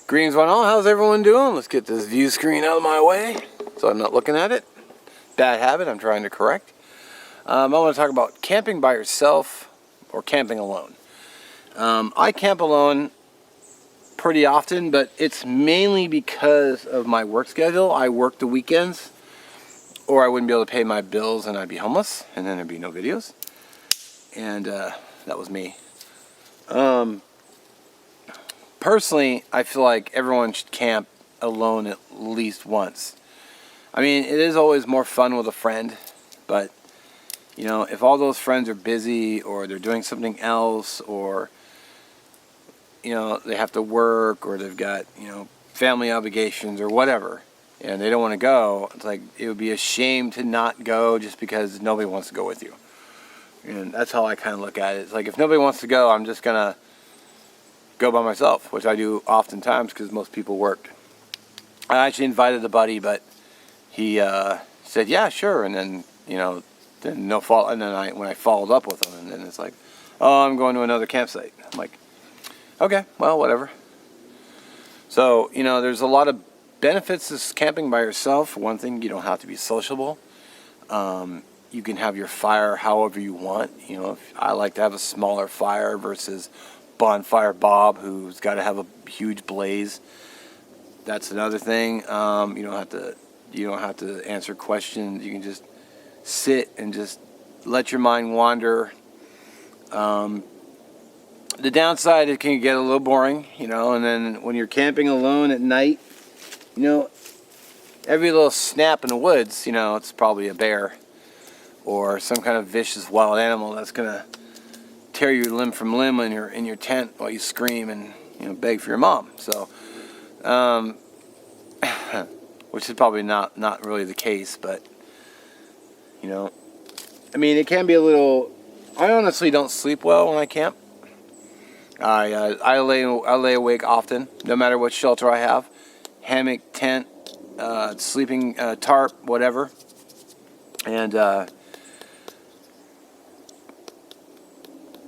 Greetings one all, how's everyone doing? Let's get this view screen out of my way so I'm not looking at it. Bad habit I'm trying to correct. I want to talk about camping by yourself or camping alone. I camp alone pretty often, but it's mainly because of my work schedule. I work the weekends or I wouldn't be able to pay my bills and I'd be homeless and then there'd be no videos. And that was me. Personally, I feel like everyone should camp alone at least once. I mean, it is always more fun with a friend, but, you know, if all those friends are busy or they're doing something else or, you know, they have to work or they've got, you know, family obligations or whatever, and they don't want to go, it's like it would be a shame to not go just because nobody wants to go with you. And that's how I kind of look at it. It's like if nobody wants to go, I'm just going to go by myself, which I do oftentimes because most people work. I actually invited a buddy, but he said, yeah, sure. And then, you know, then no fault. And then when I followed up with him, and then it's like, oh, I'm going to another campsite. I'm like, okay, well, whatever. So, you know, there's a lot of benefits to camping by yourself. For one thing, you don't have to be sociable. You can have your fire however you want. You know, I like to have a smaller fire versus Bonfire Bob, who's got to have a huge blaze. That's another thing. You don't have to answer questions. You can just sit and just let your mind wander. The downside, it can get a little boring, you know. And then when you're camping alone at night, you know, every little snap in the woods, you know, it's probably a bear or some kind of vicious wild animal that's gonna tear you limb from limb in your tent while you scream and, you know, beg for your mom. So, which is probably not really the case, but, you know, I mean, it can be a little. I honestly don't sleep well when I camp. I lay awake often, no matter what shelter I have, hammock, tent, sleeping tarp, whatever, and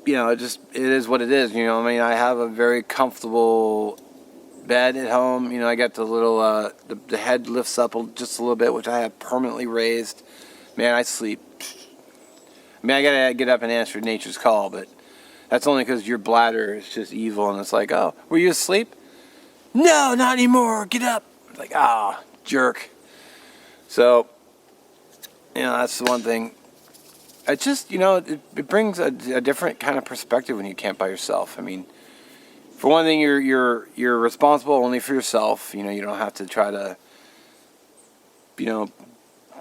you know, it is what it is. You know, I mean, I have a very comfortable bed at home. You know, I got the little the head lifts up just a little bit, which I have permanently raised. Man, I sleep. I mean, I gotta get up and answer nature's call, but that's only because your bladder is just evil, and it's like, oh, were you asleep? No, not anymore. Get up. It's like, ah, jerk. So, you know, that's the one thing. It just, you know, it brings a different kind of perspective when you camp by yourself. I mean, for one thing, you're responsible only for yourself. You know, you don't have to try to, you know,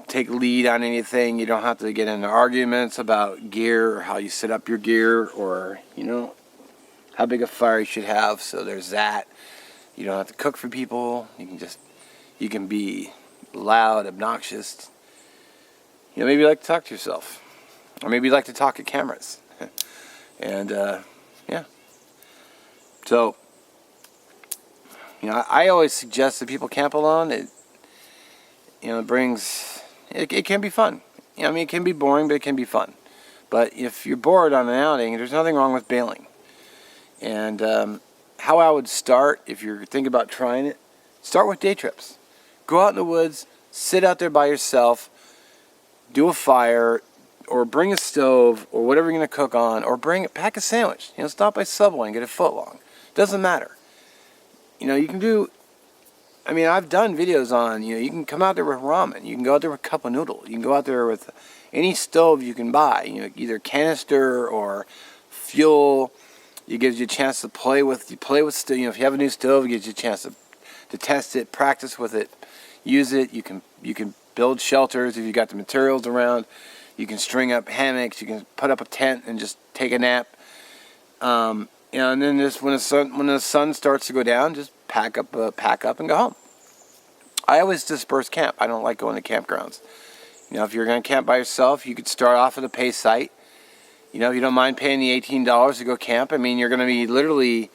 take lead on anything. You don't have to get into arguments about gear or how you set up your gear or, you know, how big a fire you should have. So there's that. You don't have to cook for people. You can be loud, obnoxious. You know, maybe you like to talk to yourself. Or maybe you like to talk at cameras. And, yeah. So, you know, I always suggest that people camp alone. It can be fun. You know, I mean, it can be boring, but it can be fun. But if you're bored on an outing, there's nothing wrong with bailing. And how I would start, if you're thinking about trying it, start with day trips. Go out in the woods, sit out there by yourself, do a fire, or bring a stove, or whatever you're going to cook on, or pack a sandwich. You know, stop by Subway and get a foot long. Doesn't matter. You know, you can do. I mean, I've done videos on. You know, you can come out there with ramen. You can go out there with a cup of noodle. You can go out there with any stove you can buy. You know, either canister or fuel. It gives you a chance to play with. You know, if you have a new stove, it gives you a chance to test it, practice with it, use it. You can build shelters if you got the materials around. You can string up hammocks. You can put up a tent and just take a nap. You know, and then just when the sun starts to go down, just pack up and go home. I always disperse camp. I don't like going to campgrounds. You know, if you're going to camp by yourself, you could start off at a pay site. You know, if you don't mind paying the $18 to go camp, I mean, you're going to be literally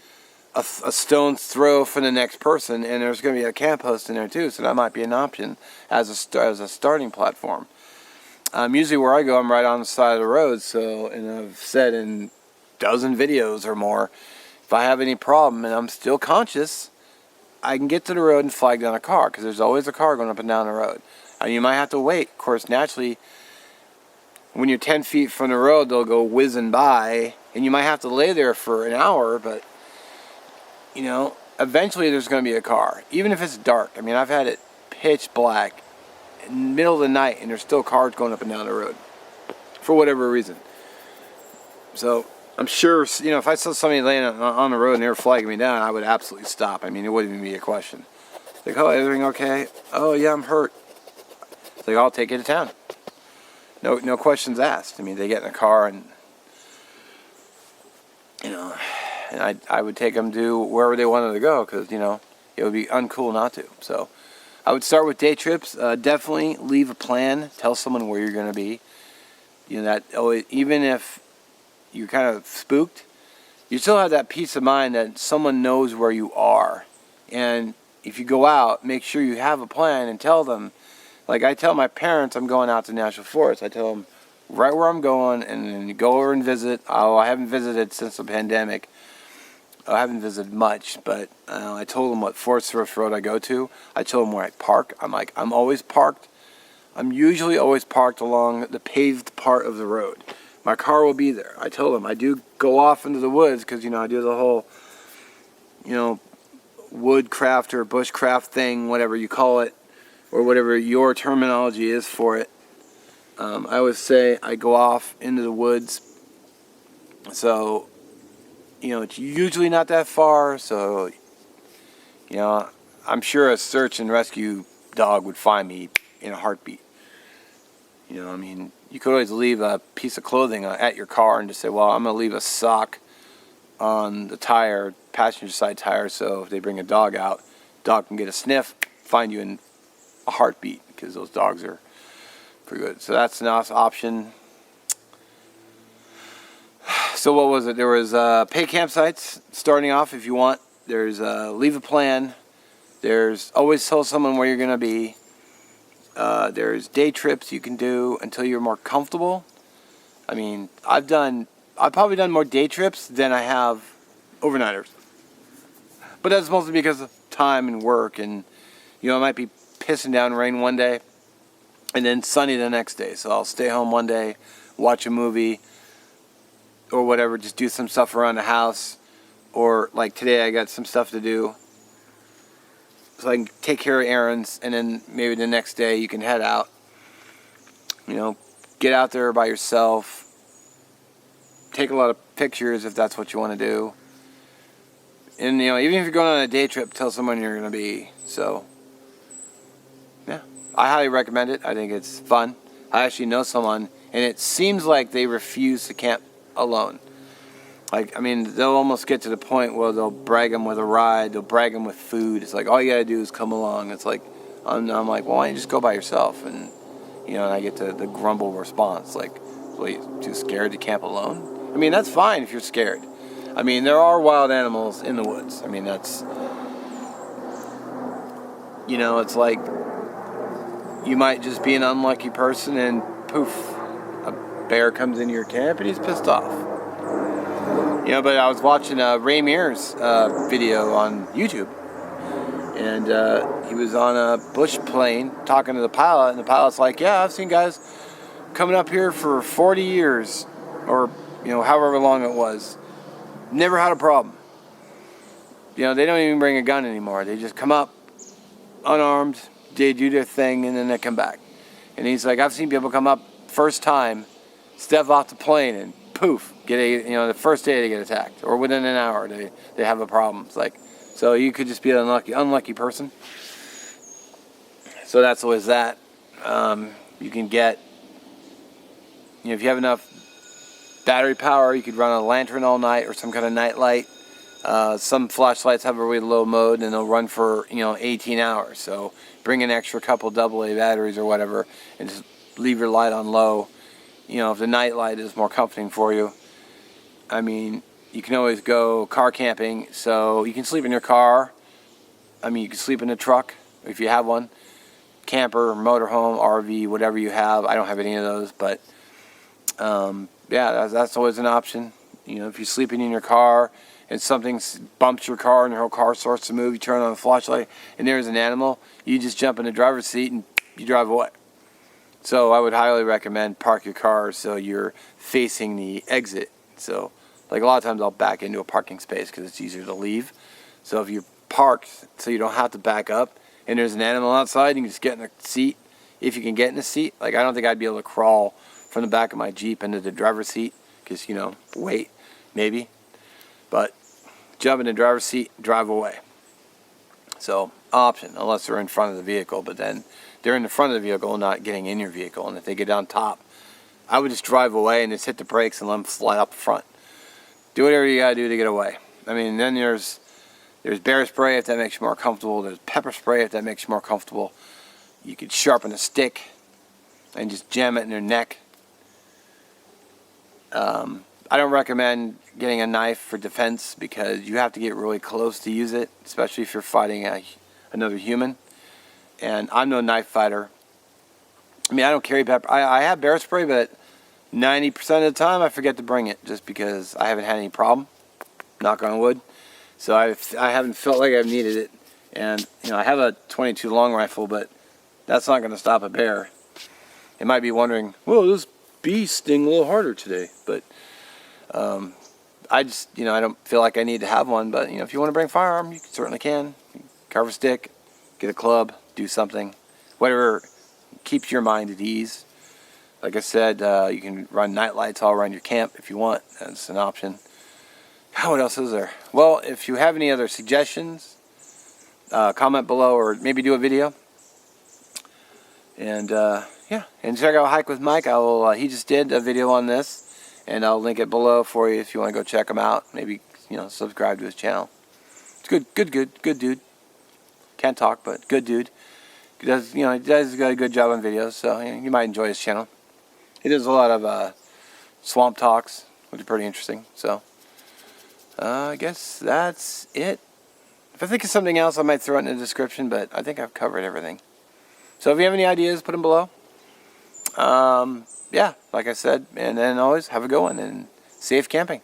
a stone's throw from the next person, and there's going to be a camp host in there too. So that might be an option as a starting platform. Usually where I go, I'm right on the side of the road. So, and I've said in a dozen videos or more, if I have any problem and I'm still conscious, I can get to the road and flag down a car, because there's always a car going up and down the road. And you might have to wait. Of course, naturally, when you're 10 feet from the road, they'll go whizzing by, and you might have to lay there for an hour, but, you know, eventually there's going to be a car, even if it's dark. I mean, I've had it pitch black in the middle of the night, and there's still cars going up and down the road for whatever reason. So I'm sure, you know, if I saw somebody laying on the road and they were flagging me down, I would absolutely stop. I mean, it wouldn't even be a question. Like, oh, everything okay? Oh, yeah, I'm hurt. It's like, I'll take you to town. No questions asked. I mean, they get in a car and, you know, and I would take them to wherever they wanted to go, because, you know, it would be uncool not to. So I would start with day trips. Definitely leave a plan. Tell someone where you're going to be. You know, that always, even if you're kind of spooked, you still have that peace of mind that someone knows where you are. And if you go out, make sure you have a plan and tell them. Like I tell my parents I'm going out to National Forest. I tell them right where I'm going, and then you go over and visit. Oh, I haven't visited since the pandemic. I haven't visited much, but I told them what Forest Service road I go to. I told them where I park. I'm like, I'm always parked. I'm usually always parked along the paved part of the road. My car will be there. I told them I do go off into the woods because, you know, I do the whole, you know, woodcraft or bushcraft thing, whatever you call it, or whatever your terminology is for it. I always say I go off into the woods. So, you know, it's usually not that far. So, you know, I'm sure a search and rescue dog would find me in a heartbeat. You know, I mean, you could always leave a piece of clothing at your car and just say, well, I'm going to leave a sock on the tire, passenger side tire, so if they bring a dog out, dog can get a sniff, find you in a heartbeat, because those dogs are pretty good. So that's an option. So what was it? There was pay campsites starting off if you want. There's leave a plan. There's always tell someone where you're going to be. There's day trips you can do until you're more comfortable. I mean, I've probably done more day trips than I have overnighters. But that's mostly because of time and work, and, you know, I might be pissing down rain one day and then sunny the next day. So I'll stay home one day, watch a movie or whatever, just do some stuff around the house. Or like today I got some stuff to do, so I can take care of errands, and then maybe the next day you can head out. You know, get out there by yourself. Take a lot of pictures if that's what you want to do. And, you know, even if you're going on a day trip, tell someone you're going to be. So, yeah, I highly recommend it. I think it's fun. I actually know someone, and it seems like they refuse to camp alone. Like, I mean, they'll almost get to the point where they'll brag them with a ride, they'll brag them with food. It's like, all you gotta do is come along. It's like, I'm like, well, why don't you just go by yourself? And, you know, and I get the grumble response, like, well, you too scared to camp alone? I mean, that's fine if you're scared. I mean, there are wild animals in the woods. I mean, that's, you know, it's like, you might just be an unlucky person and poof, a bear comes into your camp and he's pissed off. You know, but I was watching Ray Mears' video on YouTube, and he was on a bush plane talking to the pilot, and the pilot's like, yeah, I've seen guys coming up here for 40 years, or, you know, however long it was. Never had a problem. You know, they don't even bring a gun anymore. They just come up unarmed, they do their thing, and then they come back. And he's like, I've seen people come up first time, step off the plane, and poof, the first day they get attacked, or within an hour they have a problem. It's like, so you could just be an unlucky person. So that's always that. You can get, you know, if you have enough battery power, you could run a lantern all night or some kind of night light. Some flashlights have a really low mode and they'll run for, 18 hours. So bring an extra couple AA batteries or whatever and just leave your light on low. You know, if the night light is more comforting for you. I mean, you can always go car camping, so you can sleep in your car. I mean, you can sleep in a truck if you have one. Camper, motorhome, RV, whatever you have. I don't have any of those, but yeah, that's always an option. You know, if you're sleeping in your car and something bumps your car and your whole car starts to move, you turn on the flashlight and there's an animal, you just jump in the driver's seat and you drive away. So I would highly recommend park your car so you're facing the exit. So like a lot of times I'll back into a parking space because it's easier to leave. So if you're parked so you don't have to back up and there's an animal outside, you can just get in the seat. If you can get in the seat, like I don't think I'd be able to crawl from the back of my Jeep into the driver's seat because, you know, weight, maybe. But jump in the driver's seat, drive away. So option, unless they're in front of the vehicle, but then they're in the front of the vehicle, not getting in your vehicle. And if they get on top, I would just drive away and just hit the brakes and let them fly up front. Do whatever you gotta do to get away. I mean, then there's bear spray if that makes you more comfortable. There's pepper spray if that makes you more comfortable. You could sharpen a stick and just jam it in their neck. I don't recommend getting a knife for defense because you have to get really close to use it, especially if you're fighting another human. And I'm no knife fighter. I mean, I don't carry pepper. I have bear spray, but 90% of the time I forget to bring it just because I haven't had any problem. Knock on wood. So I haven't felt like I've needed it. And, you know, I have a .22 long rifle, but that's not going to stop a bear. It might be wondering, whoa, this bee sting a little harder today. But I just, you know, I don't feel like I need to have one. But, you know, if you want to bring a firearm, you certainly can. Carve a stick, get a club, do something. Whatever keeps your mind at ease. Like I said, you can run night lights all around your camp if you want. That's an option. What else is there? Well, if you have any other suggestions, comment below or maybe do a video. And yeah, and check out Hike with Mike. He just did a video on this, and I'll link it below for you if you want to go check him out. Maybe, you know, subscribe to his channel. It's good dude. Can't talk, but good dude. He does, you know, he does a good job on videos, so you know, you might enjoy his channel. He does a lot of swamp talks, which is pretty interesting. So I guess that's it. If I think of something else, I might throw it in the description, but I think I've covered everything. So if you have any ideas, put them below. Yeah, like I said, and then always have a good one and safe camping.